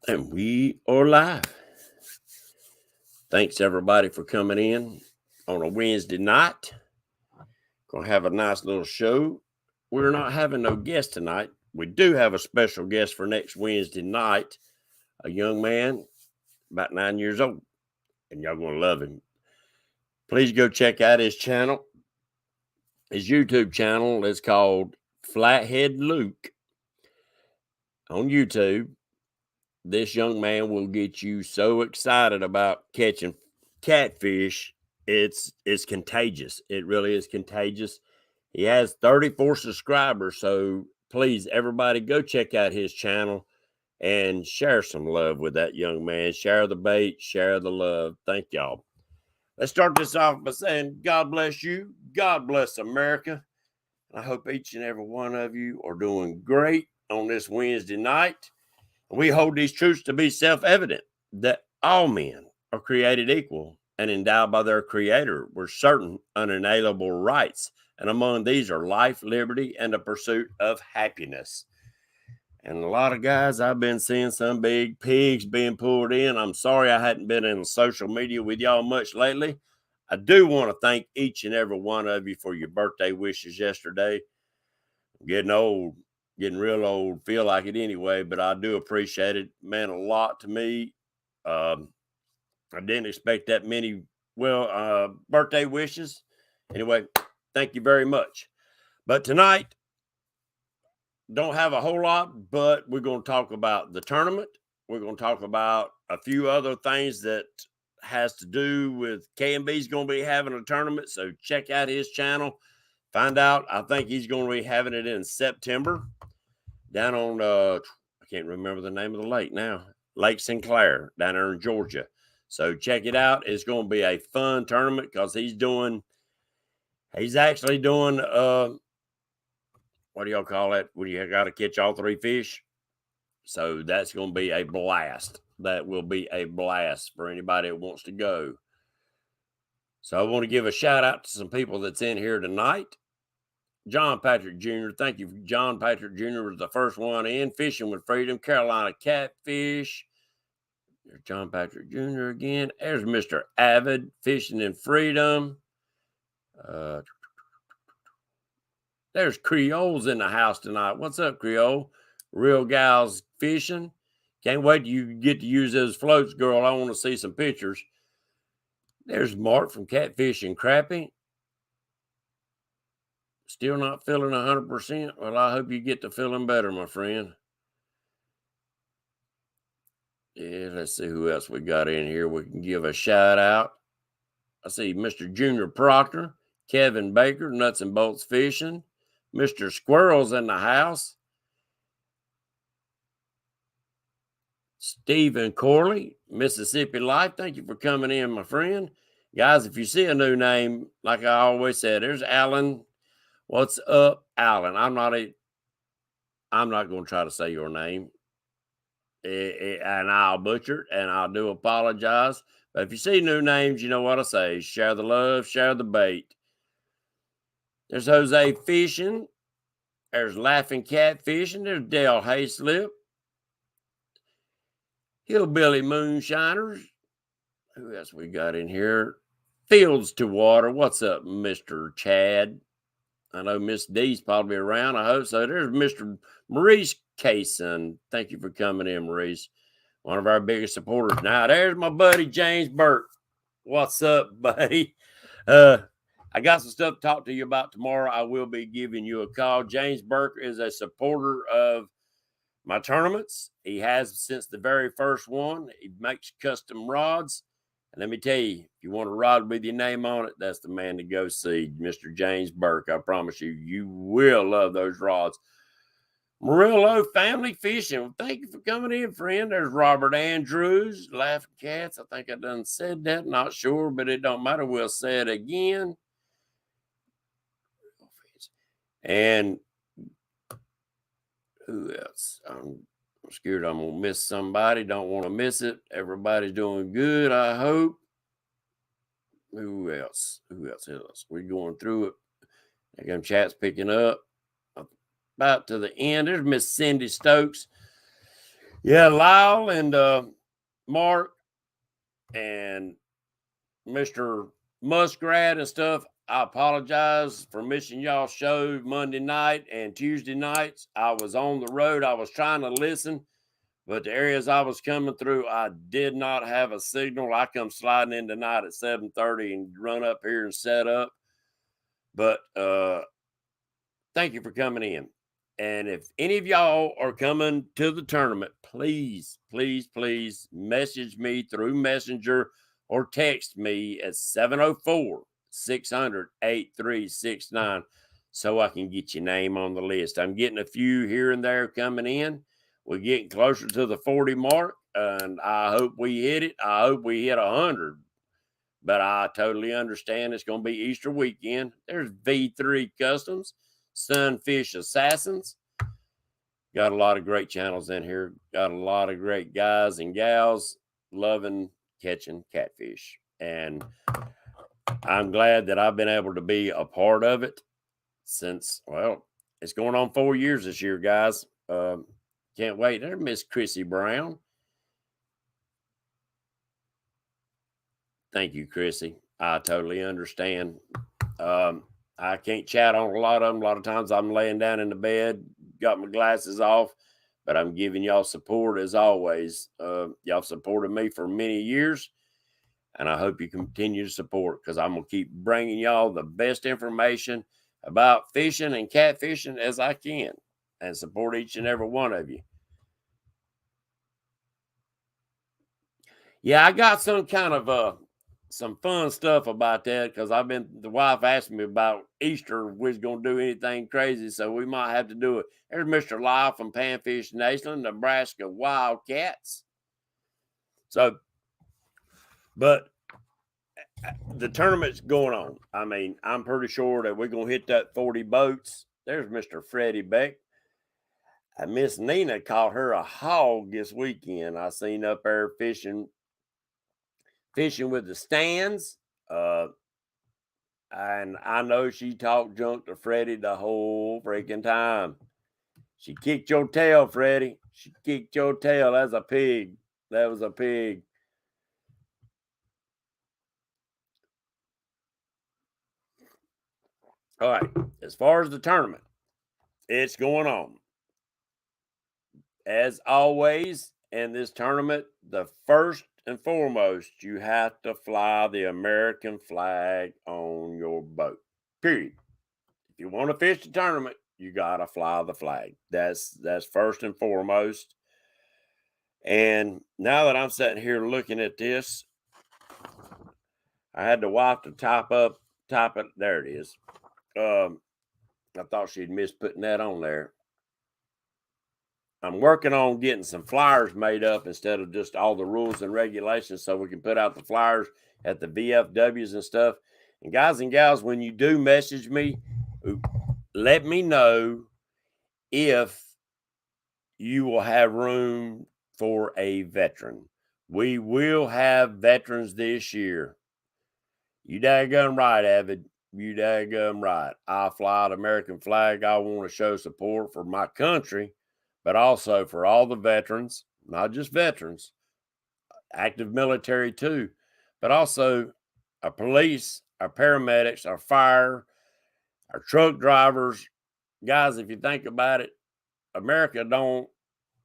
And we are live. Thanks everybody for coming in on a Wednesday night. Gonna have a nice little show. We're not having no guest tonight. We do have a special guest for next Wednesday night. A young man, about 9 years old, and y'all gonna love him. Please go check out his channel. His YouTube channel is called Flathead Luke on YouTube. This young man will get you so excited about catching catfish. It's contagious. It really is contagious. He has 34 subscribers, so please, everybody, go check out his channel and share some love with that young man. Share the bait, share the love. Thank y'all. Let's start this off by saying, God bless you. God bless America. I hope each and every one of you are doing great on this Wednesday night. We hold these truths to be self-evident, that all men are created equal and endowed by their Creator with certain unalienable rights. And among these are life, liberty, and the pursuit of happiness. And a lot of guys, I've been seeing some big pigs being pulled in. I'm sorry I hadn't been in social media with y'all much lately. I do want to thank each and every one of you for your birthday wishes yesterday. I'm getting old. Getting real old, feel like it anyway, but I do appreciate it. Meant a lot to me. I didn't expect that many, birthday wishes. Anyway, thank you very much. But tonight, don't have a whole lot, but we're going to talk about the tournament. We're going to talk about a few other things that has to do with KMB's going to be having a tournament, so check out his channel. Find out. I think he's going to be having it in September. Down on, I can't remember the name of the lake now, Lake Sinclair, down there in Georgia. So check it out. It's going to be a fun tournament because he's actually doing, what do y'all call it? When you got to catch all three fish. So that's going to be a blast. That will be a blast for anybody that wants to go. So I want to give a shout out to some people that's in here tonight. John Patrick Jr., thank you. John Patrick Jr. was the first one in. Fishing with Freedom, Carolina Catfish. There's John Patrick Jr. again. There's Mr. Avid, Fishing in Freedom. There's Creole's in the house tonight. What's up, Creole? Real Gals Fishing. Can't wait till you get to use those floats, girl. I want to see some pictures. There's Mark from Catfish and Crappie. Still not feeling 100%? Well, I hope you get to feeling better, my friend. Yeah, let's see who else we got in here. We can give a shout out. I see Mr. Junior Proctor, Kevin Baker, Nuts and Bolts Fishing, Mr. Squirrels in the house, Stephen Corley, Mississippi Life. Thank you for coming in, my friend. Guys, if you see a new name, like I always said, there's Alan. What's up, Alan? I'm not going to try to say your name. And I'll butcher it, and I do apologize. But if you see new names, you know what I say. Share the love, share the bait. There's Jose Fishing. There's Laughing Cat Fishing. There's Dale Hayslip. Hillbilly Moonshiners. Who else we got in here? Fields to Water. What's up, Mr. Chad? I know Miss D's probably around. I hope so. There's Mr. Maurice Kaysen. Thank you for coming in, Maurice. One of our biggest supporters. Now, there's my buddy, James Burke. What's up, buddy? I got some stuff to talk to you about tomorrow. I will be giving you a call. James Burke is a supporter of my tournaments. He has since the very first one. He makes custom rods. And let me tell you, if you want a rod with your name on it, that's the man to go see, Mr. James Burke. I promise you, you will love those rods. Murillo Family Fishing. Thank you for coming in, friend. There's Robert Andrews, Laughing Cats. I think I done said that. Not sure, but it don't matter. We'll say it again. And who else? I'm scared I'm going to miss somebody. Don't want to miss it. Everybody's doing good, I hope. Who else? We're going through it. Again, chat's picking up. about to the end. There's Miss Cindy Stokes. Yeah, Lyle and Mark and Mr. Muskrat and stuff. I apologize for missing y'all show Monday night and Tuesday nights. I was on the road. I was trying to listen, but the areas I was coming through, I did not have a signal. I come sliding in tonight at 7:30 and run up here and set up. But thank you for coming in. And if any of y'all are coming to the tournament, please, please, please message me through Messenger or text me at 704-600-8369 so I can get your name on the list. I'm getting a few here and there coming in. We're getting closer to the 40 mark, and I hope we hit it. I hope we hit 100. But I totally understand it's going to be Easter weekend. There's V3 Customs, Sunfish Assassins. Got a lot of great channels in here. Got a lot of great guys and gals loving catching catfish. And I'm glad that I've been able to be a part of it since, well, it's going on 4 years this year, guys. Can't wait. There's Miss Chrissy Brown. Thank you, Chrissy. I totally understand. I can't chat on a lot of them. A lot of times I'm laying down in the bed, got my glasses off, but I'm giving y'all support as always. Y'all supported me for many years, and I hope you continue to support because I'm going to keep bringing y'all the best information about fishing and catfishing as I can and support each and every one of you. Yeah, I got some kind of some fun stuff about that because the wife asked me about Easter if we was going to do anything crazy, so we might have to do it. There's Mr. Lyle from Panfish Nation, Nebraska Wildcats. So, but the tournament's going on. I mean, I'm pretty sure that we're going to hit that 40 boats. There's Mr. Freddie Beck. Miss Nina caught her a hog this weekend. I seen up there fishing with the stands. And I know she talked junk to Freddie the whole freaking time. She kicked your tail, Freddie. She kicked your tail. That's a pig. That was a pig. All right. As far as the tournament, it's going on. As always, in this tournament, the first and foremost, you have to fly the American flag on your boat. Period. If you want to fish the tournament, you gotta fly the flag. That's first and foremost. And now that I'm sitting here looking at this, I had to wipe the top it. There it is. I thought she'd miss putting that on there. I'm working on getting some flyers made up instead of just all the rules and regulations so we can put out the flyers at the VFWs and stuff. And guys and gals, when you do message me, let me know if you will have room for a veteran. We will have veterans this year. You daggum right, Avid. You daggum right. I fly the American flag. I want to show support for my country, but also for all the veterans, not just veterans, active military too, but also our police, our paramedics, our fire, our truck drivers. Guys, if you think about it, America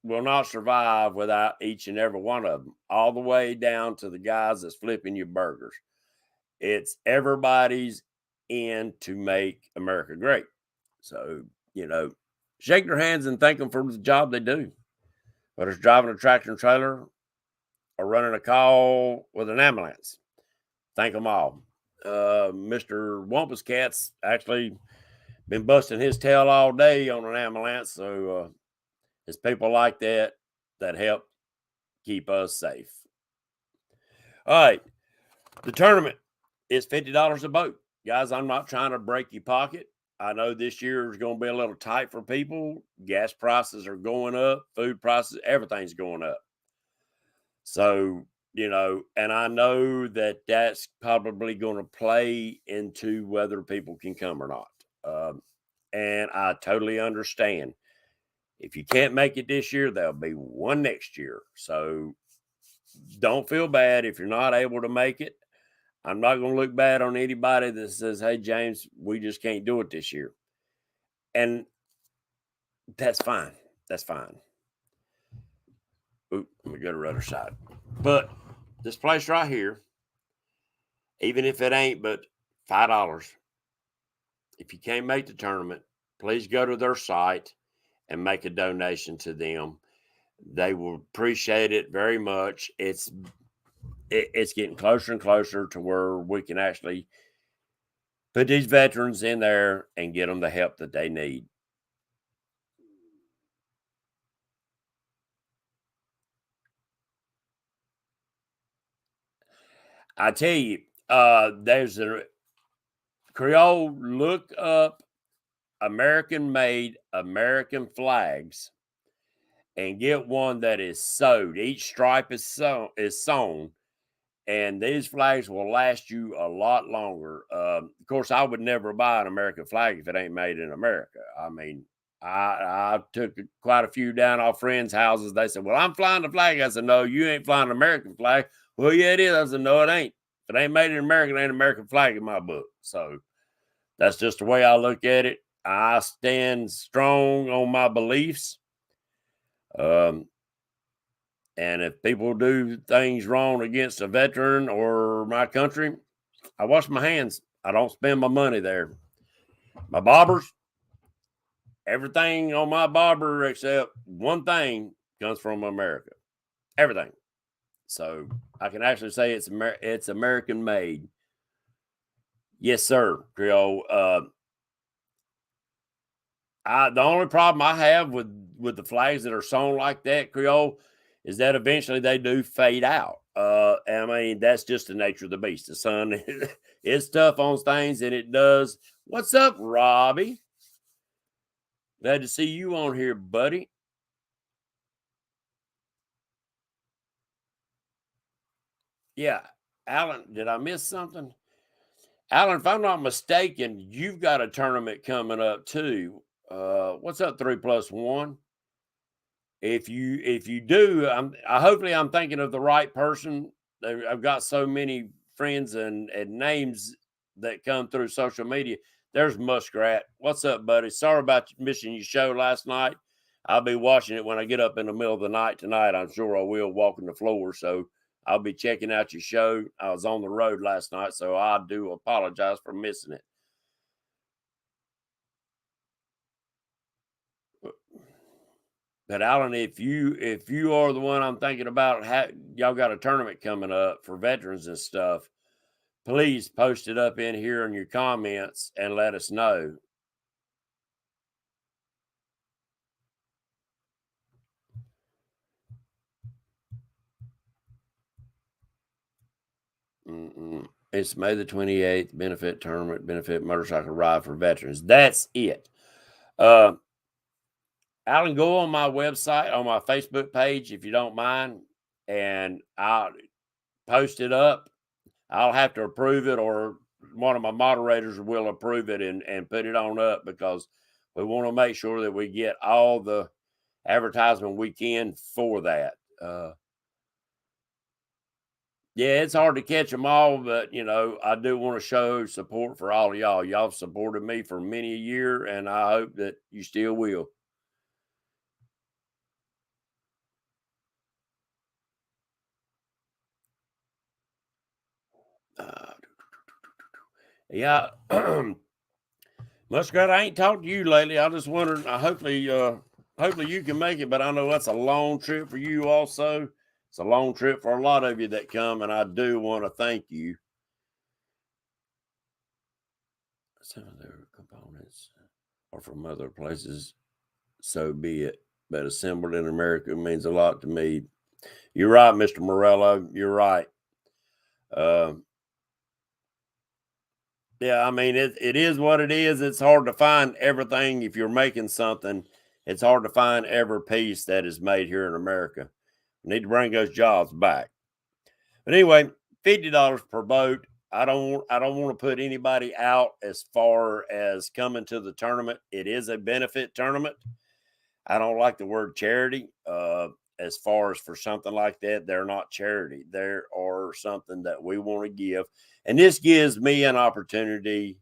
will not survive without each and every one of them, all the way down to the guys that's flipping your burgers. It's everybody's in to make America great. So, shake their hands and thank them for the job they do. Whether it's driving a tractor and trailer or running a call with an ambulance, thank them all. Mr. Wampus Cat's actually been busting his tail all day on an ambulance. So it's people like that help keep us safe. All right. The tournament is $50 a boat. Guys, I'm not trying to break your pocket. I know this year is going to be a little tight for people. Gas prices are going up. Food prices, everything's going up. So, and I know that that's probably going to play into whether people can come or not. and I totally understand. If you can't make it this year, there'll be one next year. So don't feel bad if you're not able to make it. I'm not going to look bad on anybody that says, hey, James, we just can't do it this year. And that's fine. That's fine. Oop, let me go to the other side. But this place right here, even if it ain't but $5, if you can't make the tournament, please go to their site and make a donation to them. They will appreciate it very much. It's getting closer and closer to where we can actually put these veterans in there and get them the help that they need. I tell you, there's a Creole, look up American-made American flags and get one that is sewed. Each stripe is sewn, and these flags will last you a lot longer. Of course, I would never buy an American flag if it ain't made in America. I mean, I took quite a few down off friends' houses. They said, well, I'm flying the flag. I said, no, you ain't flying an American flag. Well, yeah, it is. I said, no, it ain't. If it ain't made in America, it ain't an American flag in my book. So that's just the way I look at it. I stand strong on my beliefs. And if people do things wrong against a veteran or my country, I wash my hands. I don't spend my money there. My barbers, everything on my barber except one thing comes from America. Everything. So I can actually say it's American made. Yes, sir, Creole. The only problem I have with the flags that are sewn like that, Creole, is that eventually they do fade out. I mean, that's just the nature of the beast. The sun is tough on things, and it does. What's up, Robbie? Glad to see you on here, buddy. Yeah, Alan, did I miss something? Alan, if I'm not mistaken, you've got a tournament coming up too. What's up, 3+1? If you do, hopefully I'm thinking of the right person. I've got so many friends and names that come through social media. There's Muskrat. What's up, buddy? Sorry about missing your show last night. I'll be watching it when I get up in the middle of the night tonight. I'm sure I will, walking the floor. So I'll be checking out your show. I was on the road last night, so I do apologize for missing it. But Alan, if you are the one I'm thinking about, y'all got a tournament coming up for veterans and stuff, please post it up in here in your comments and let us know. It's May the 28th, benefit tournament, benefit motorcycle ride for veterans. That's it. Alan, go on my website, on my Facebook page, if you don't mind, and I'll post it up. I'll have to approve it, or one of my moderators will approve it and put it on up, because we want to make sure that we get all the advertisement we can for that. Yeah, it's hard to catch them all, but I do want to show support for all of y'all. Y'all supported me for many a year, and I hope that you still will. Yeah. Muskrat, I ain't talked to you lately. I just wondered. Hopefully you can make it, but I know that's a long trip for you. Also, it's a long trip for a lot of you that come, and I do want to thank you. Some of their components are from other places, so be it. But assembled in America means a lot to me. You're right, Mr. Morello. You're right. Yeah, I mean, it is what it is. It's hard to find everything. If you're making something, it's hard to find every piece that is made here in America. We need to bring those jobs back. But anyway, $50 per boat. I don't want to put anybody out as far as coming to the tournament. It is a benefit tournament. I don't like the word charity. As far as for something like that, they're not charity. They are something that we want to give. And this gives me an opportunity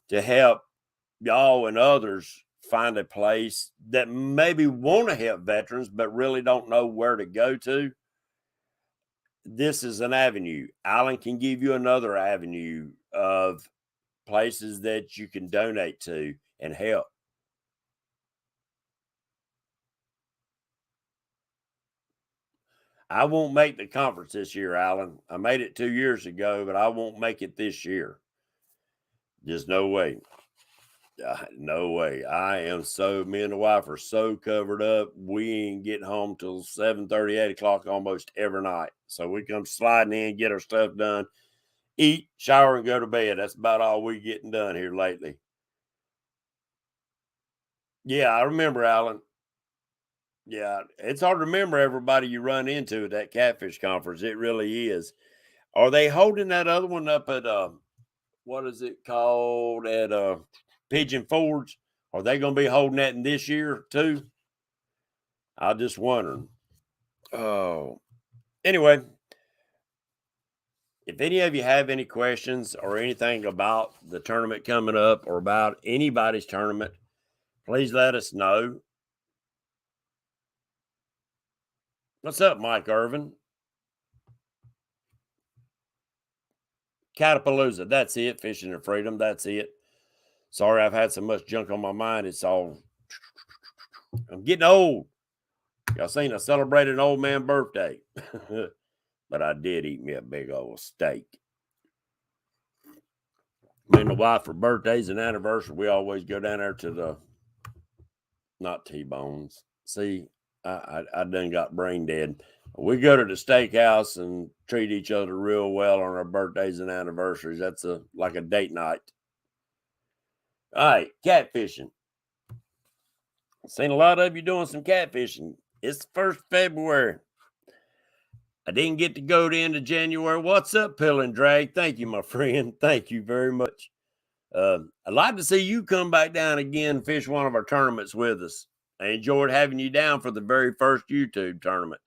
to help y'all and others find a place that maybe want to help veterans, but really don't know where to go to. This is an avenue. Alan can give you another avenue of places that you can donate to and help. I won't make the conference this year, Alan. I made it 2 years ago, but I won't make it this year. There's no way. No way. Me and the wife are so covered up. We ain't getting home till 7:30, 8 o'clock almost every night. So we come sliding in, get our stuff done, eat, shower, and go to bed. That's about all we getting done here lately. Yeah, I remember, Alan. Yeah, it's hard to remember everybody you run into at that catfish conference. It really is. Are they holding that other one up at what is it called at Pigeon Forge? Are they going to be holding that in this year too? I just wondering. Oh, anyway, if any of you have any questions or anything about the tournament coming up or about anybody's tournament, please let us know. What's up, Mike Irvin? Catapalooza. That's it. Fishing and Freedom. That's it. Sorry, I've had so much junk on my mind. I'm getting old. Y'all seen I celebrated an old man birthday, but I did eat me a big old steak. Me and the wife for birthdays and anniversary, we always go down there to the, not T-bones. See, I done got brain dead. We go to the steakhouse and treat each other real well on our birthdays and anniversaries. That's like a date night. All right, catfishing. Seen a lot of you doing some catfishing. It's the 1st February. I didn't get to go to end of January. What's up, Pill and Drag? Thank you, my friend. Thank you very much. I'd like to see you come back down again and fish one of our tournaments with us. I enjoyed having you down for the very first YouTube tournament.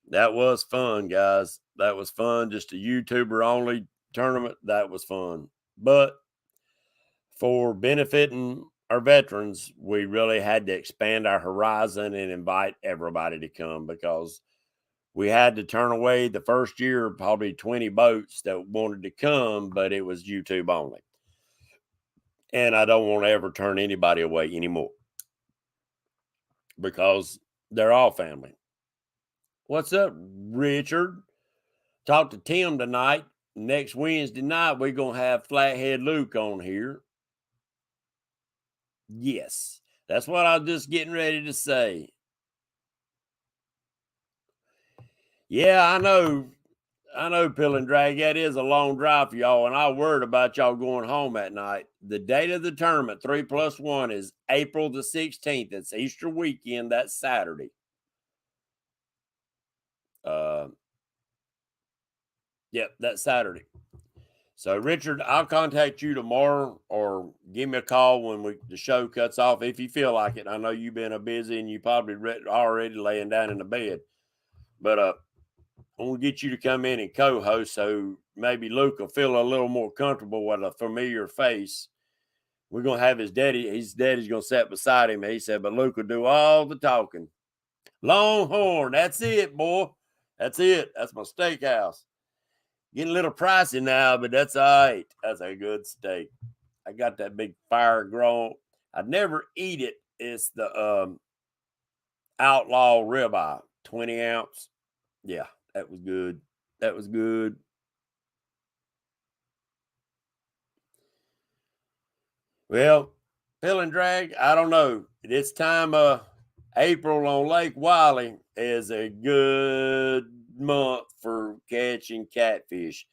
That was fun, guys. That was fun. Just a YouTuber only tournament. That was fun. But for benefiting our veterans, we really had to expand our horizon and invite everybody to come, because we had to turn away the first year probably 20 boats that wanted to come, but it was YouTube only. And I don't want to ever turn anybody away anymore, because they're all family. What's up, Richard? Talked to Tim tonight. Next Wednesday night, we're going to have Flathead Luke on here. Yes, that's what I was just getting ready to say. Yeah, I know, Pill and Drag. That is a long drive for y'all, and I worried about y'all going home at night. The date of the tournament, 3+1, is April the 16th. It's Easter weekend. That's Saturday. Yep, that's Saturday. So, Richard, I'll contact you tomorrow, or give me a call when the show cuts off, if you feel like it. I know you've been busy and you probably already laying down in the bed, but I want to get you to come in and co-host, so maybe Luke will feel a little more comfortable with a familiar face. We're going to have his daddy. His daddy's going to sit beside him. He said, but Luke will do all the talking. Longhorn. That's it, boy. That's it. That's my steakhouse. Getting a little pricey now, but that's all right. That's a good steak. I got that big fire grown. I'd never eat it. It's the Outlaw ribeye, 20 ounce. Yeah, that was good. That was good. Well, Pill and Drag, I don't know. This time April on Lake Wiley is a good month for catching catfish.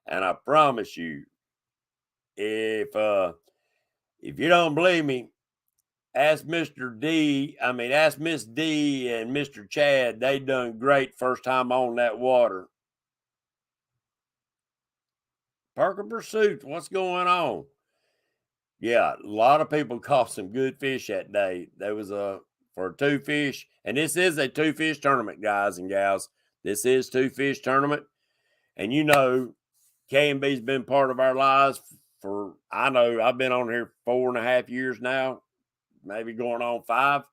And I promise you, if you don't believe me, ask Miss D and Mr. Chad. They done great first time on that water. Parker Pursuit, what's going on? Yeah, a lot of people caught some good fish that day. There was for two fish, and this is a two fish tournament, guys and gals. This is two fish tournament, and you know, K&B's been part of our lives for, I know I've been on here 4.5 years now, maybe going on 5.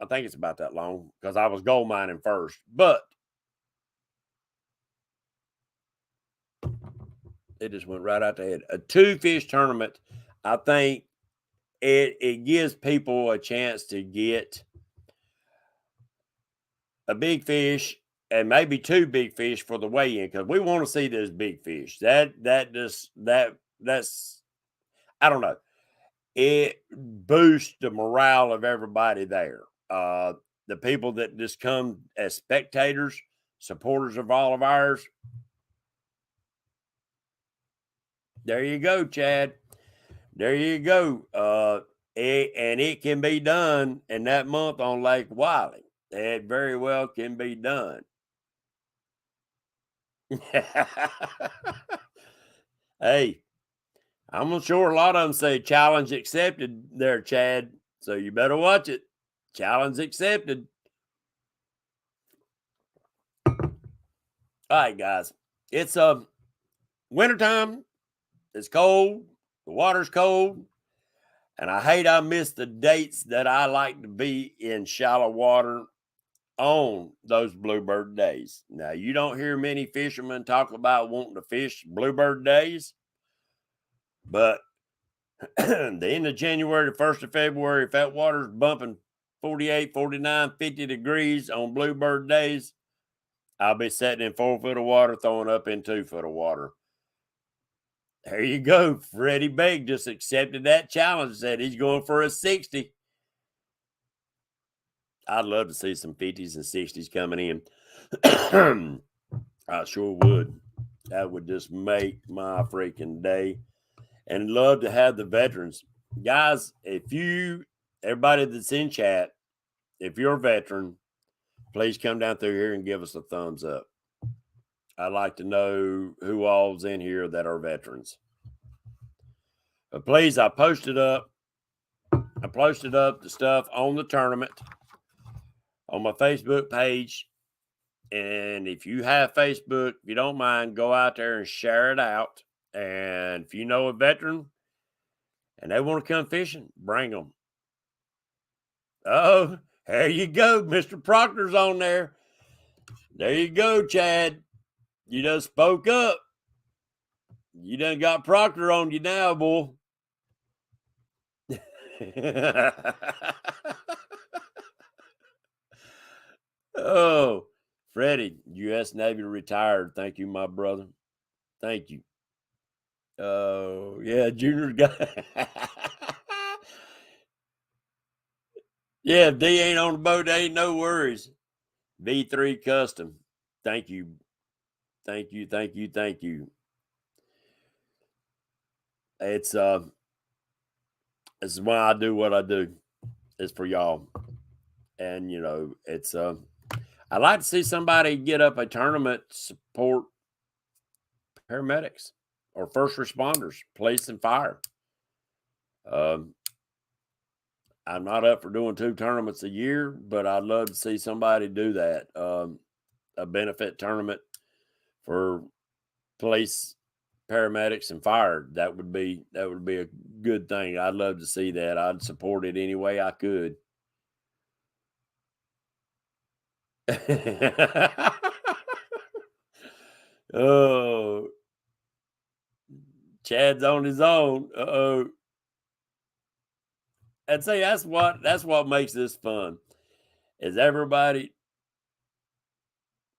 I think it's about that long because I was gold mining first, but it just went right out the head. A two fish tournament, I think it gives people a chance to get a big fish and maybe two big fish for the weigh-in because we want to see those big fish. That's I don't know. It boosts the morale of everybody there. The people that just come as spectators, supporters of all of ours. There you go, Chad. There you go. And it can be done in that month on Lake Wiley. It very well can be done. Hey, I'm sure a lot of them say challenge accepted there, Chad. So you better watch it. Challenge accepted. All right, guys. It's wintertime. It's cold. The water's cold. And I hate I missed the dates that I like to be in shallow water on those bluebird days. Now, you don't hear many fishermen talk about wanting to fish bluebird days, but the end of January, the 1st of February, if that water's bumping 48, 49, 50 degrees on bluebird days, I'll be sitting in 4 foot of water, throwing up in 2 foot of water. There you go. Freddie Bake just accepted that challenge, said he's going for a 60. I'd love to see some 50s and 60s coming in. I sure would. That would just make my freaking day. And love to have the veterans. Guys, everybody that's in chat, if you're a veteran, please come down through here and give us a thumbs up. I'd like to know who all's in here that are veterans. But please, I posted up the stuff on the tournament on my Facebook page. And if you have Facebook, if you don't mind, go out there and share it out. And if you know a veteran and they want to come fishing, bring them. Oh, there you go. Mr. Proctor's on there. There you go, Chad. You done spoke up. You done got Proctor on you now, boy. Oh, Freddie, U.S. Navy retired. Thank you, my brother. Thank you. Oh, yeah, junior guy. Yeah, if D ain't on the boat, ain't no worries. V3 Custom. Thank you. Thank you. Thank you. Thank you. It's this is why I do what I do. It's for y'all. And you know, it's I'd like to see somebody get up a tournament support paramedics or first responders, police and fire. I'm not up for doing 2 tournaments a year, but I'd love to see somebody do that. A benefit tournament for police, paramedics, and fire. That would be a good thing. I'd love to see that. I'd support it any way I could. Oh, Chad's on his own. Uh-oh. And say that's what makes this fun. Is everybody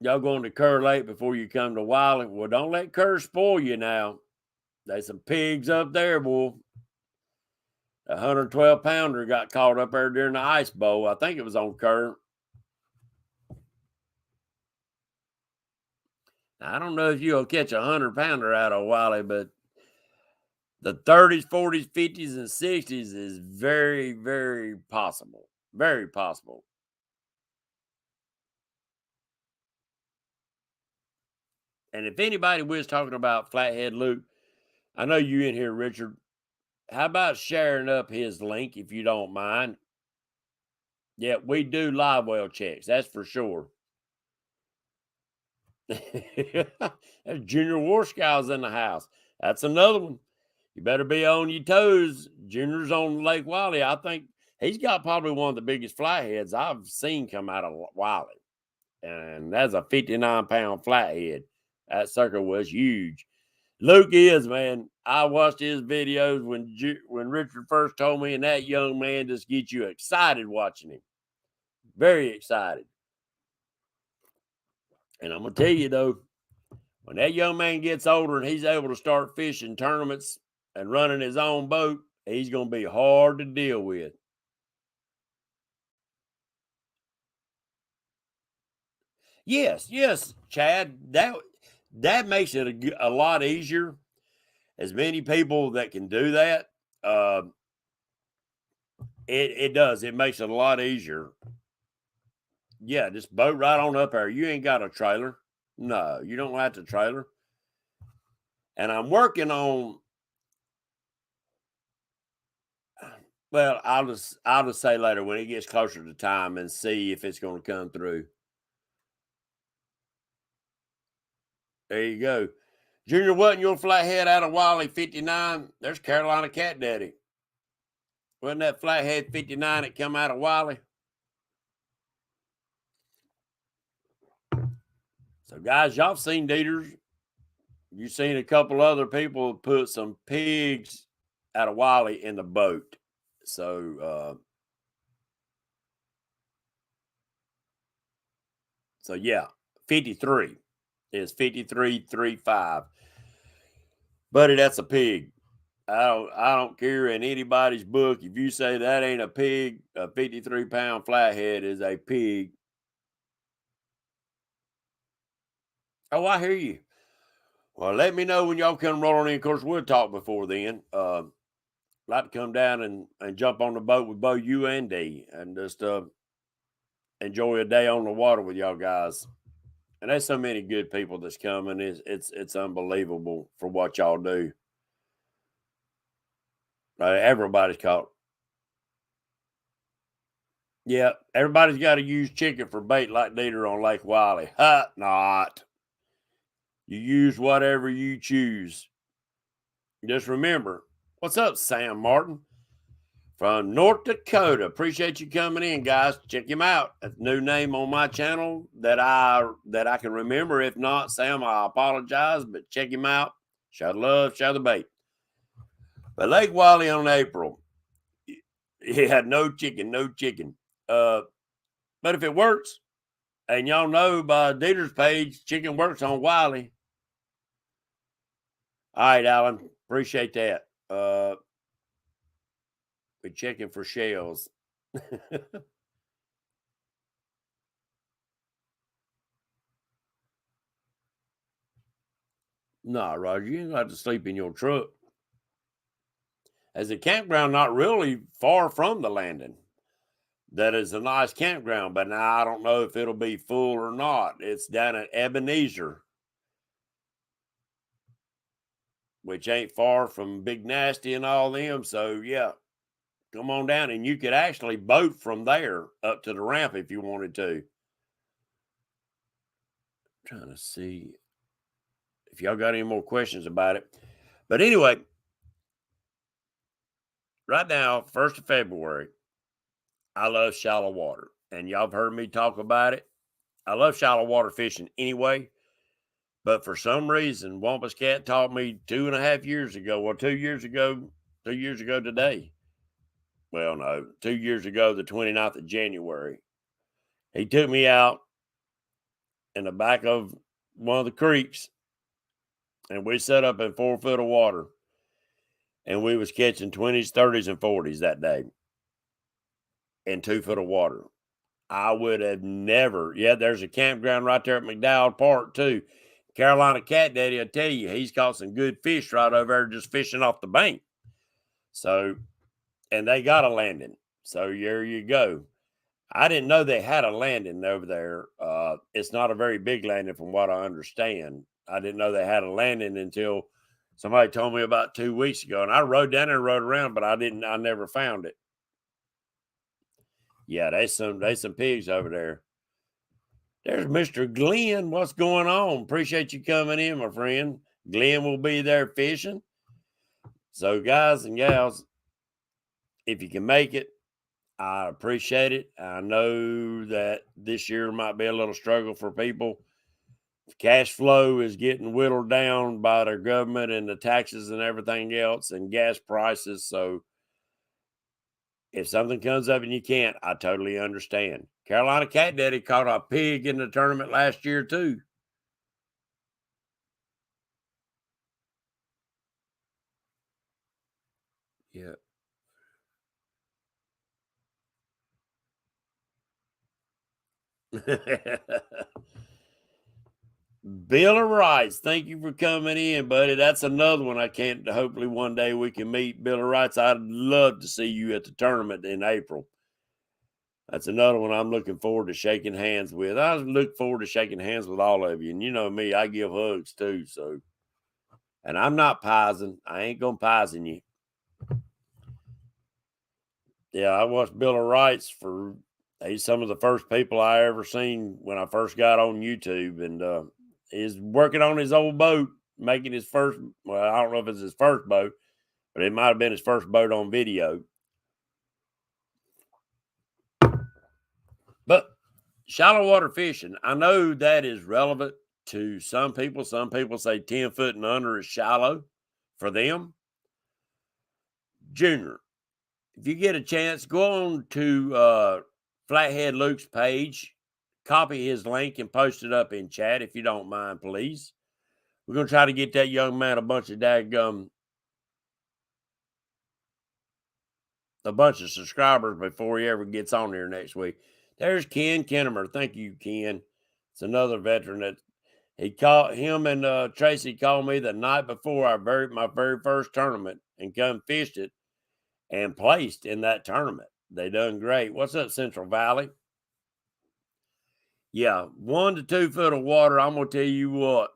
y'all going to Kerr Lake before you come to Wiley? Well, don't let Kerr spoil you now. There's some pigs up there, boy. A 112 pounder got caught up there during the ice bowl. I think it was on Kerr. I don't know if you'll catch a 100 pounder out of Wiley, but the 30s, 40s, 50s, and 60s is very, very possible. Very possible. And if anybody was talking about Flathead Luke, I know you in here, Richard. How about sharing up his link if you don't mind? Yeah, we do live well checks. That's for sure. There's Junior War Scouts in the house. That's another one. You better be on your toes. Junior's on Lake Wiley. I think he's got probably one of the biggest flatheads I've seen come out of Wiley. And that's a 59-pound flathead. That sucker was huge. Luke is, man. I watched his videos when Richard first told me, and that young man just gets you excited watching him. Very excited. And I'm going to tell you, though, when that young man gets older and he's able to start fishing tournaments and running his own boat, he's going to be hard to deal with. Yes, Chad. That makes it a lot easier. As many people that can do that, it does. It makes it a lot easier. Yeah, just boat right on up there. You ain't got a trailer. No, you don't have to trailer. And I'm working on. Well, I'll just say later when it gets closer to time and see if it's going to come through. There you go. Junior, wasn't your flathead out of Wiley 59? There's Carolina Cat Daddy. Wasn't that flathead 59 that come out of Wiley? So, guys, y'all seen Dieters. You've seen a couple other people put some pigs out of Wiley in the boat. So yeah, 53 is 53.35. Buddy, that's a pig. I don't care in anybody's book. If you say that ain't a pig, a 53-pound flathead is a pig. Oh, I hear you. Well, let me know when y'all come rolling in. Of course, we'll talk before then. Like to come down and jump on the boat with both you and D and just enjoy a day on the water with y'all guys. And there's so many good people that's coming. It's unbelievable for what y'all do. Everybody's caught. Yeah, everybody's got to use chicken for bait like Dieter on Lake Wiley. Not. You use whatever you choose. Just remember, what's up, Sam Martin? From North Dakota. Appreciate you coming in, guys. Check him out. That's a new name on my channel that I can remember. If not, Sam, I apologize, but check him out. Show the love, show the bait. But Lake Wiley on April, he had no chicken. But if it works, and y'all know by Dieter's page, chicken works on Wiley. All right, Alan. Appreciate that. We're checking for shells. Nah, Roger, you ain't got to sleep in your truck. As a campground, not really far from the landing. That is a nice campground, but now I don't know if it'll be full or not. It's down at Ebenezer, which ain't far from Big Nasty and all them. So, yeah, come on down. And you could actually boat from there up to the ramp if you wanted to. I'm trying to see if y'all got any more questions about it. But anyway, right now, 1st of February, I love shallow water. And y'all have heard me talk about it. I love shallow water fishing anyway. But for some reason, Wampus Cat taught me 2.5 years ago, well, 2 years ago today. Well, no, 2 years ago, the 29th of January. He took me out in the back of one of the creeks, and we set up in 4 foot of water. And we was catching 20s, 30s, and 40s that day in 2 foot of water. I would have never. Yeah, there's a campground right there at McDowell Park, too. Carolina Cat Daddy, I tell you, he's caught some good fish right over there just fishing off the bank. So, and they got a landing. So, there you go. I didn't know they had a landing over there. It's not a very big landing from what I understand. I didn't know they had a landing until somebody told me about 2 weeks ago. And I rode down there and rode around, but I never found it. Yeah, there's some pigs over there. There's Mr. Glenn. What's going on? Appreciate you coming in, my friend. Glenn will be there fishing. So, guys and gals, if you can make it, I appreciate it. I know that this year might be a little struggle for people. Cash flow is getting whittled down by their government and the taxes and everything else and gas prices. So if something comes up and you can't, I totally understand. Carolina Cat Daddy caught a pig in the tournament last year too. Yeah. Bill of Rights, thank you for coming in, buddy. That's another one I can't. Hopefully, one day we can meet. Bill of Rights, I'd love to see you at the tournament in April. That's another one I'm looking forward to shaking hands with. I look forward to shaking hands with all of you. And you know me, I give hugs too. So, and I'm not pising. I ain't going to pison you. Yeah, I watched Bill of Rights for, he's some of the first people I ever seen when I first got on YouTube. And he's working on his old boat, making his first, well, I don't know if it's his first boat, but it might have been his first boat on video. But shallow water fishing, I know that is relevant to some people. Some people say 10 foot and under is shallow for them. Junior, if you get a chance, go on to Flathead Luke's page, copy his link and post it up in chat if you don't mind, please. We're going to try to get that young man a bunch of subscribers before he ever gets on here next week. There's Ken Kennemer. Thank you, Ken. It's another veteran that he called him and Tracy called me the night before my very first tournament and come fished it and placed in that tournament. They done great. What's up, Central Valley? Yeah, 1 to 2 foot of water. I'm gonna tell you what.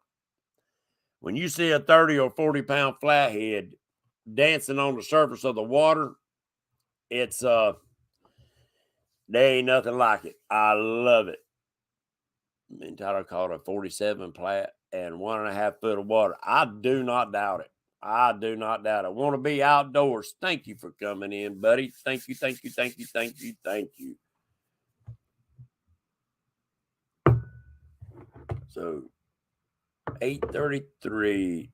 When you see a 30 or 40-pound flathead dancing on the surface of the water, it's there ain't nothing like it. I love it. Entitled caught a 47 plat and 1.5 foot of water. I do not doubt it. I do not doubt it. Want to be outdoors. Thank you for coming in, buddy. Thank you, thank you, thank you, thank you, thank you. So 8:33.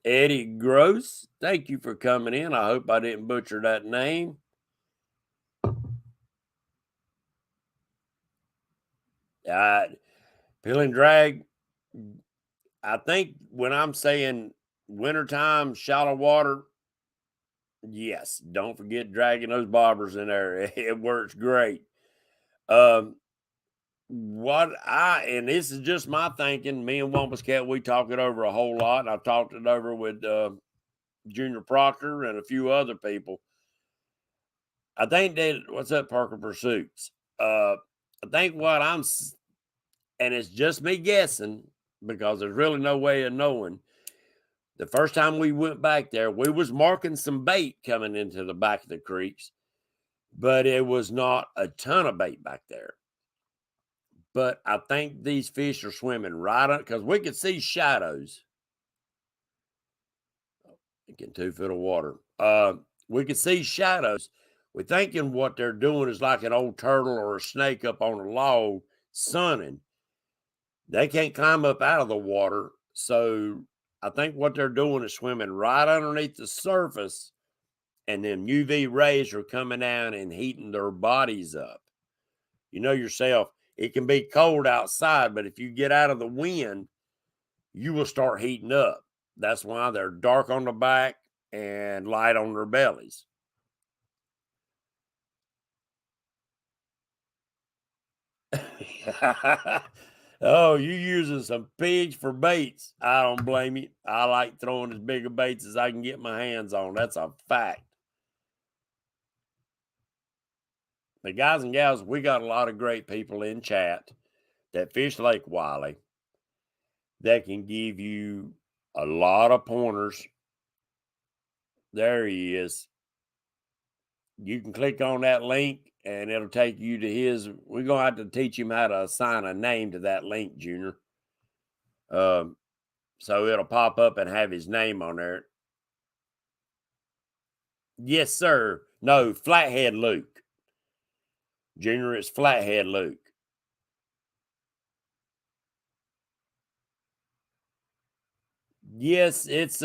Eddie Gross, thank you for coming in. I hope I didn't butcher that name. Pill and drag. I think when I'm saying wintertime, shallow water, yes, don't forget dragging those bobbers in there. It works great. Um, and this is just my thinking. Me and Wampus Cat, we talk it over a whole lot. I've talked it over with Junior Proctor and a few other people. I think that what's up, Parker Pursuits? I think and it's just me guessing because there's really no way of knowing. The first time we went back there, we was marking some bait coming into the back of the creeks, but it was not a ton of bait back there. But I think these fish are swimming right up because we could see shadows. In 2 foot of water. We could see shadows. We're thinking what they're doing is like an old turtle or a snake up on a log sunning. They can't climb up out of the water. So I think what they're doing is swimming right underneath the surface, and then UV rays are coming down and heating their bodies up. You know yourself, it can be cold outside, but if you get out of the wind, you will start heating up. That's why they're dark on the back and light on their bellies. Oh, you using some pigs for baits. I don't blame you. I like throwing as big of baits as I can get my hands on. That's a fact. But guys and gals, we got a lot of great people in chat that fish Lake Wiley that can give you a lot of pointers. There he is. You can click on that link and it'll take you to his. We're going to have to teach him how to assign a name to that link, Junior. So it'll pop up and have his name on there. Yes, sir. No, Flathead Luke. Junior, it's Flathead Luke. Yes, it's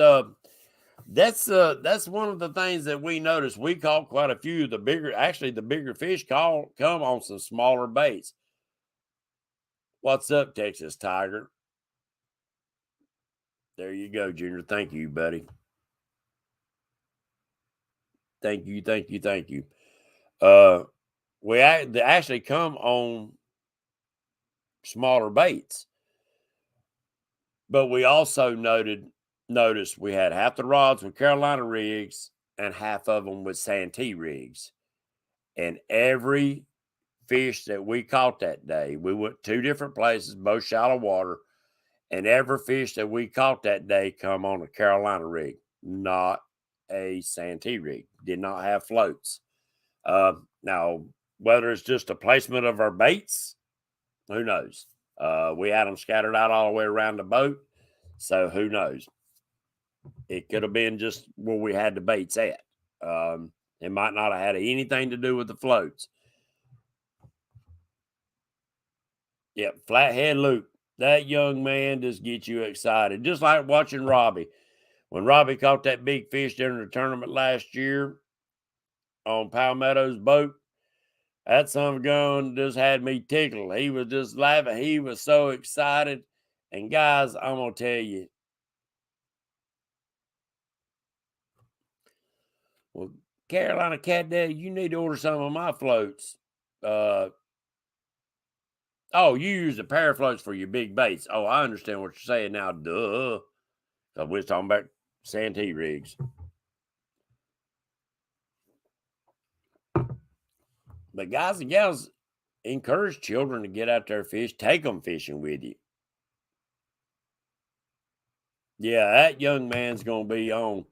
that's one of the things that we noticed. We caught quite a few of the bigger fish come on some smaller baits. What's up, Texas Tiger? There you go, Junior. Thank you, buddy. Thank you. They actually come on smaller baits, but we also noticed we had half the rods with Carolina rigs and half of them with Santee rigs, and every fish that we caught that day, we went 2 different places, both shallow water, and every fish that we caught that day come on a Carolina rig, not a Santee rig. Did not have floats. Now, whether it's just a placement of our baits, who knows? We had them scattered out all the way around the boat, so who knows? It could have been just where we had the baits at. It might not have had anything to do with the floats. Yep, Flathead Luke. That young man just gets you excited. Just like watching Robbie. When Robbie caught that big fish during the tournament last year on Palmetto's boat, that son of a gun just had me tickled. He was just laughing. He was so excited. And guys, I'm going to tell you. Well, Carolina Cat Daddy, you need to order some of my floats. Oh, you use the pair floats for your big baits. Oh, I understand what you're saying now. Duh. Because we're talking about Santee rigs. But guys and gals, encourage children to get out there fish. Take them fishing with you. Yeah, that young man's going to be on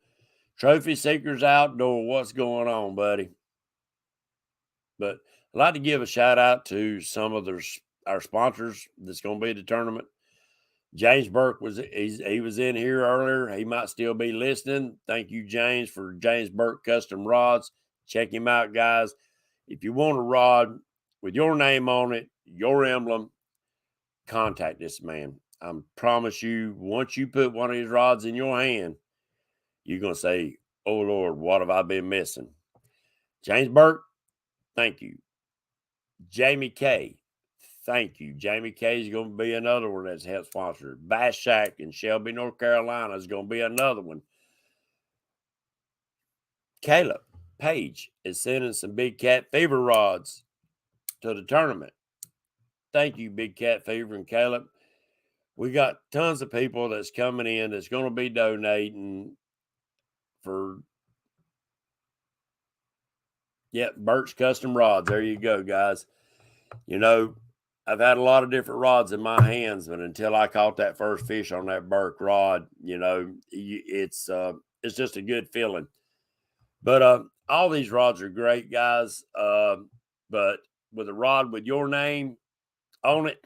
Trophy Seekers Outdoor. What's going on, buddy? But I'd like to give a shout out to some of our sponsors that's going to be at the tournament. James Burke was in here earlier. He might still be listening. Thank you, James, for James Burke Custom Rods. Check him out, guys. If you want a rod with your name on it, your emblem, contact this man. I promise you, once you put one of these rods in your hand, you're going to say, oh, Lord, what have I been missing? James Burke, thank you. Jamie K, thank you. Jamie K is going to be another one that's help sponsor. Bass Shack in Shelby, North Carolina is going to be another one. Caleb Page is sending some Big Cat Fever rods to the tournament. Thank you, Big Cat Fever and Caleb. We got tons of people that's coming in that's going to be donating for, Burke's Custom Rods. There you go, guys. You know, I've had a lot of different rods in my hands, but until I caught that first fish on that Burke rod, it's just a good feeling. But all these rods are great, guys. But with a rod with your name on it,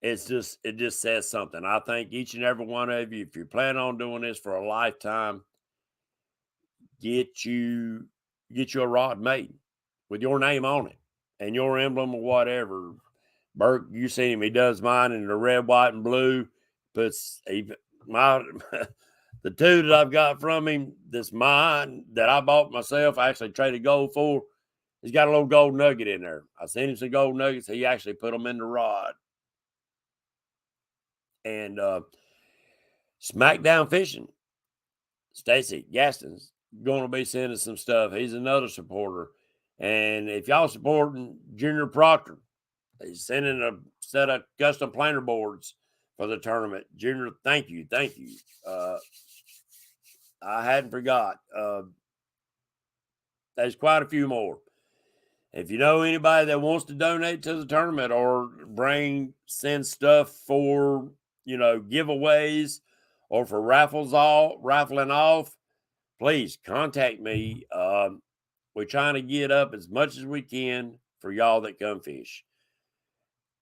it just says something. I think each and every one of you, if you're planning on doing this for a lifetime, get you a rod made with your name on it and your emblem or whatever. Burke, you seen him. He does mine in the red, white, and blue. The 2 that I've got from him, this mine that I bought myself, I actually traded gold for. He's got a little gold nugget in there. I sent him some gold nuggets. He actually put them in the rod. And Smackdown Fishing, Stacy Gaston's going to be sending some stuff. He's another supporter. And if y'all supporting Junior Proctor, he's sending a set of custom planer boards for the tournament. Junior, thank you. I hadn't forgot. There's quite a few more. If you know anybody that wants to donate to the tournament or send stuff for, giveaways or for raffling off, please contact me. We're trying to get up as much as we can for y'all that come fish.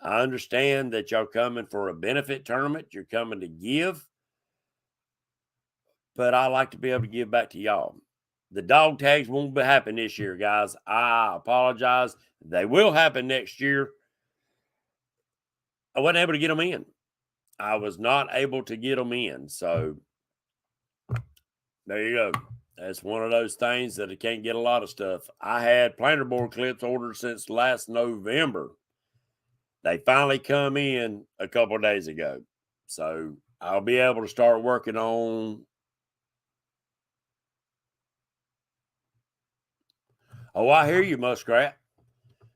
I understand that y'all coming for a benefit tournament. You're coming to give, but I like to be able to give back to y'all. The dog tags won't happen this year, guys. I apologize. They will happen next year. I wasn't able to get them in. I was not able to get them in. So there you go. That's one of those things that I can't get a lot of stuff. I had planter board clips ordered since last November. They finally come in a couple of days ago. So I'll be able to start working on. Oh, I hear you, Muskrat.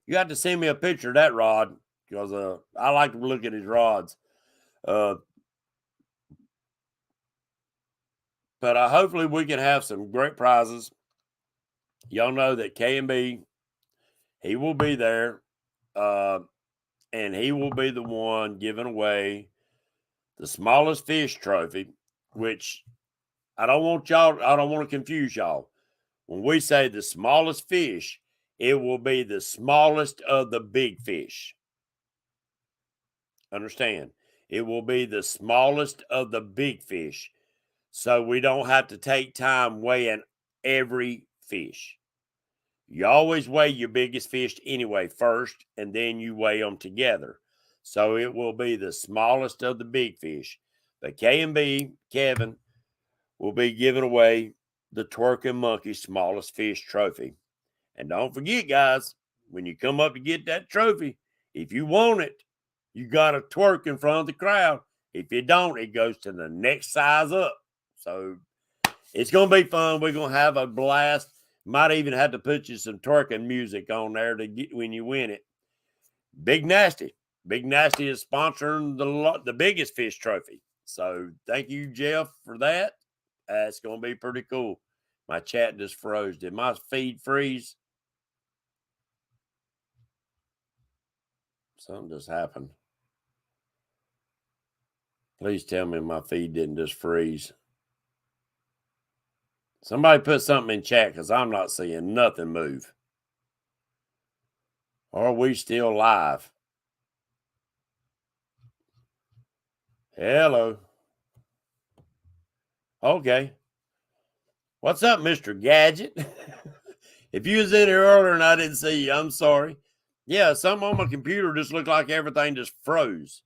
You have to send me a picture of that rod because I like to look at his rods. But hopefully we can have some great prizes. Y'all know that K&B, he will be there. And he will be the one giving away the smallest fish trophy, which I don't want to confuse y'all. When we say the smallest fish, it will be the smallest of the big fish. Understand? It will be the smallest of the big fish. So we don't have to take time weighing every fish. You always weigh your biggest fish anyway first, and then you weigh them together. So it will be the smallest of the big fish. But K&B, Kevin, will be giving away the Twerking Monkey Smallest Fish Trophy. And don't forget, guys, when you come up to get that trophy, if you want it, you got to twerk in front of the crowd. If you don't, it goes to the next size up. So it's going to be fun. We're going to have a blast. Might even have to put you some twerking music on there to get when you win it. Big Nasty. Big Nasty is sponsoring the biggest fish trophy. So thank you, Jeff, for that. It's going to be pretty cool. My chat just froze. Did my feed freeze? Something just happened. Please tell me my feed didn't just freeze. Somebody put something in chat because I'm not seeing nothing move. Are we still live? Hello. Okay. What's up, Mr. Gadget? If you was in here earlier and I didn't see you, I'm sorry. Yeah, something on my computer just looked like everything just froze.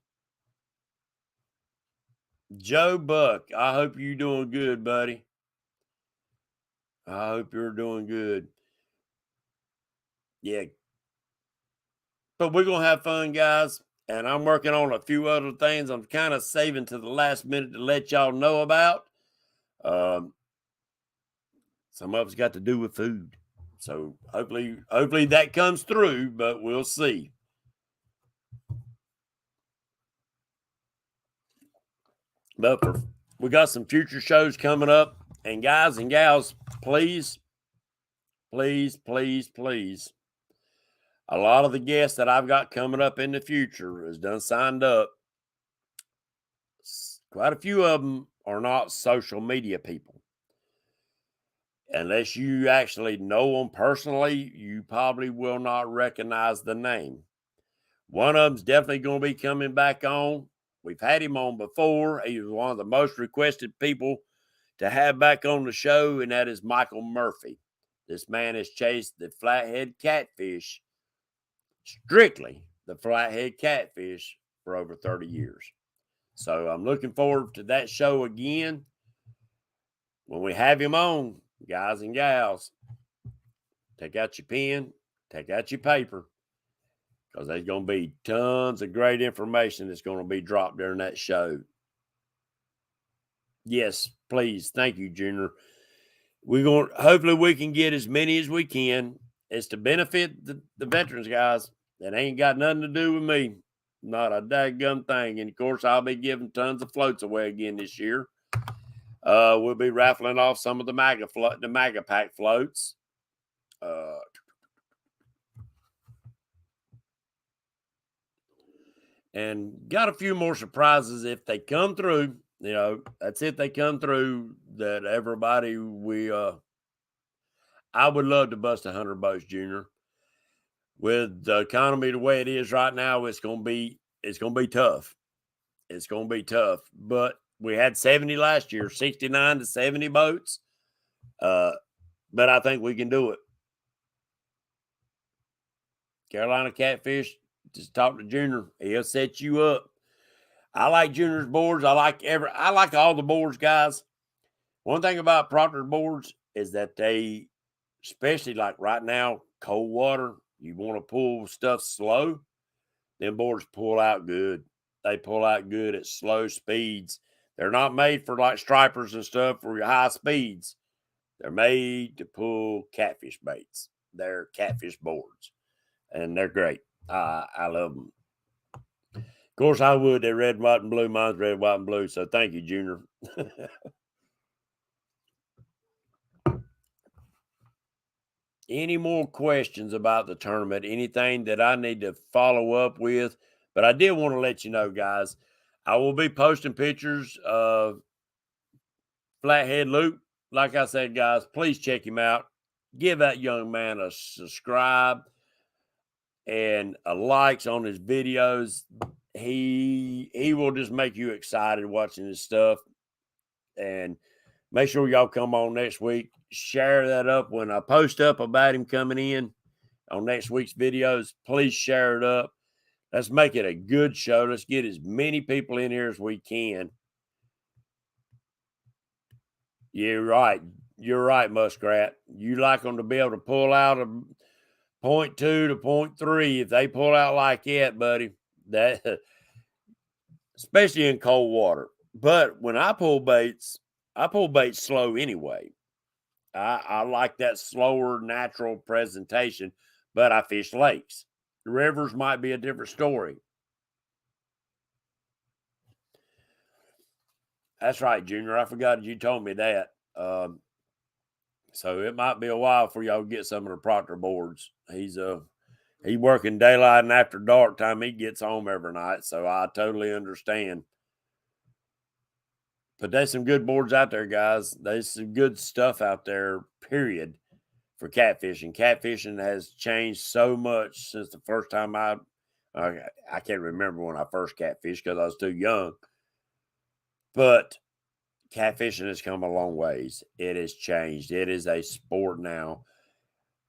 Joe Buck, I hope you're doing good, buddy. I hope you're doing good. Yeah. But we're going to have fun, guys. And I'm working on a few other things I'm kind of saving to the last minute to let y'all know about. Some of it's got to do with food. So hopefully that comes through, but we'll see. But we got some future shows coming up. And guys and gals, please, please, please, please. A lot of the guests that I've got coming up in the future is done signed up. Quite a few of them are not social media people. Unless you actually know them personally, you probably will not recognize the name. One of them's definitely going to be coming back on. We've had him on before. He was one of the most requested people to have back on the show, and that is Michael Murphy. This man has chased the flathead catfish, strictly the flathead catfish, for over 30 years. So I'm looking forward to that show again. When we have him on, guys and gals, take out your pen, take out your paper, because there's going to be tons of great information that's going to be dropped during that show. Yes, please. Thank you, Junior. Hopefully we can get as many as we can. It's to benefit the veterans, guys. That ain't got nothing to do with me. Not a daggum thing. And of course, I'll be giving tons of floats away again this year. We'll be raffling off some of the MAGA pack floats. and got a few more surprises if they come through. You know, that's if they come through. That everybody I would love to bust 100 boats, Junior. With the economy the way it is right now, it's gonna be tough. It's gonna be tough. But we had 70 last year, 69 to 70 boats. But I think we can do it. Carolina Catfish, just talk to Junior. He'll set you up. I like Junior's boards. I like all the boards, guys. One thing about Proctor's boards is that they, especially like right now, cold water, you want to pull stuff slow, them boards pull out good. They pull out good at slow speeds. They're not made for like stripers and stuff for your high speeds. They're made to pull catfish baits. They're catfish boards, and they're great. I love them. Of course, I would. They're red, white, and blue. Mine's red, white, and blue. So thank you, Junior. Any more questions about the tournament? Anything that I need to follow up with? But I did want to let you know, guys, I will be posting pictures of Flathead Luke. Like I said, guys, please check him out. Give that young man a subscribe and a likes on his videos. He will just make you excited watching his stuff. And make sure y'all come on next week. Share that up when I post up about him coming in on next week's videos. Please share it up. Let's make it a good show. Let's get as many people in here as we can. You're right. You're right, Muskrat. You like them to be able to pull out a 0.2 to 0.3. If they pull out like that, buddy, that especially in cold water. But when I pull baits slow anyway. I like that slower, natural presentation, but I fish lakes. Rivers might be a different story. That's right, Junior. I forgot you told me that. So it might be a while for y'all to get some of the Proctor boards. He's working daylight and after dark time he gets home every night, so I totally understand. But there's some good boards out there, guys. There's some good stuff out there, period, for catfishing. Catfishing has changed so much since the first time I can't remember when I first catfished because I was too young. But catfishing has come a long ways. It has changed. It is a sport now.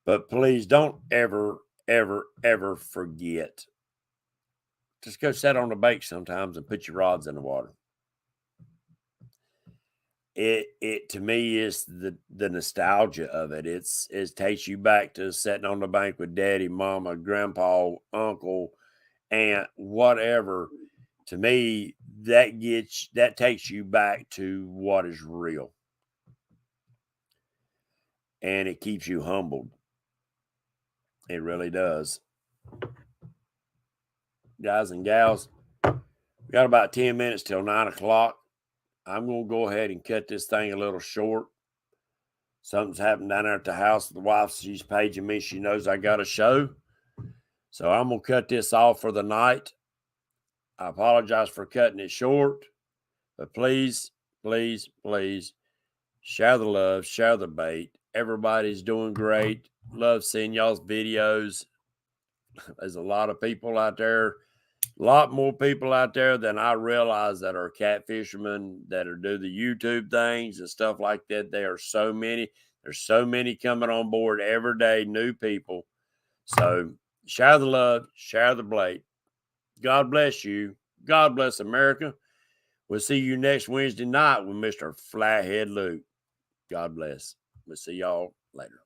But please don't ever, ever, ever forget. Just go sit on the bank sometimes and put your rods in the water. It to me is the nostalgia of it. It takes you back to sitting on the bank with daddy, mama, grandpa, uncle, aunt, whatever. To me, that takes you back to what is real. And it keeps you humbled. It really does. Guys and gals, we got about 10 minutes till 9 o'clock. I'm going to go ahead and cut this thing a little short. Something's happened down there at the house. The wife, she's paging me. She knows I got a show. So I'm going to cut this off for the night. I apologize for cutting it short. But please, please, please, share the love, share the bait. Everybody's doing great. Love seeing y'all's videos. There's a lot of people out there. A lot more people out there than I realize that are catfishermen that are do the YouTube things and stuff like that. There are so many. There's so many coming on board every day, new people. So share the love, share the blade. God bless you. God bless America. We'll see you next Wednesday night with Mr. Flathead Luke. God bless. We'll see y'all later.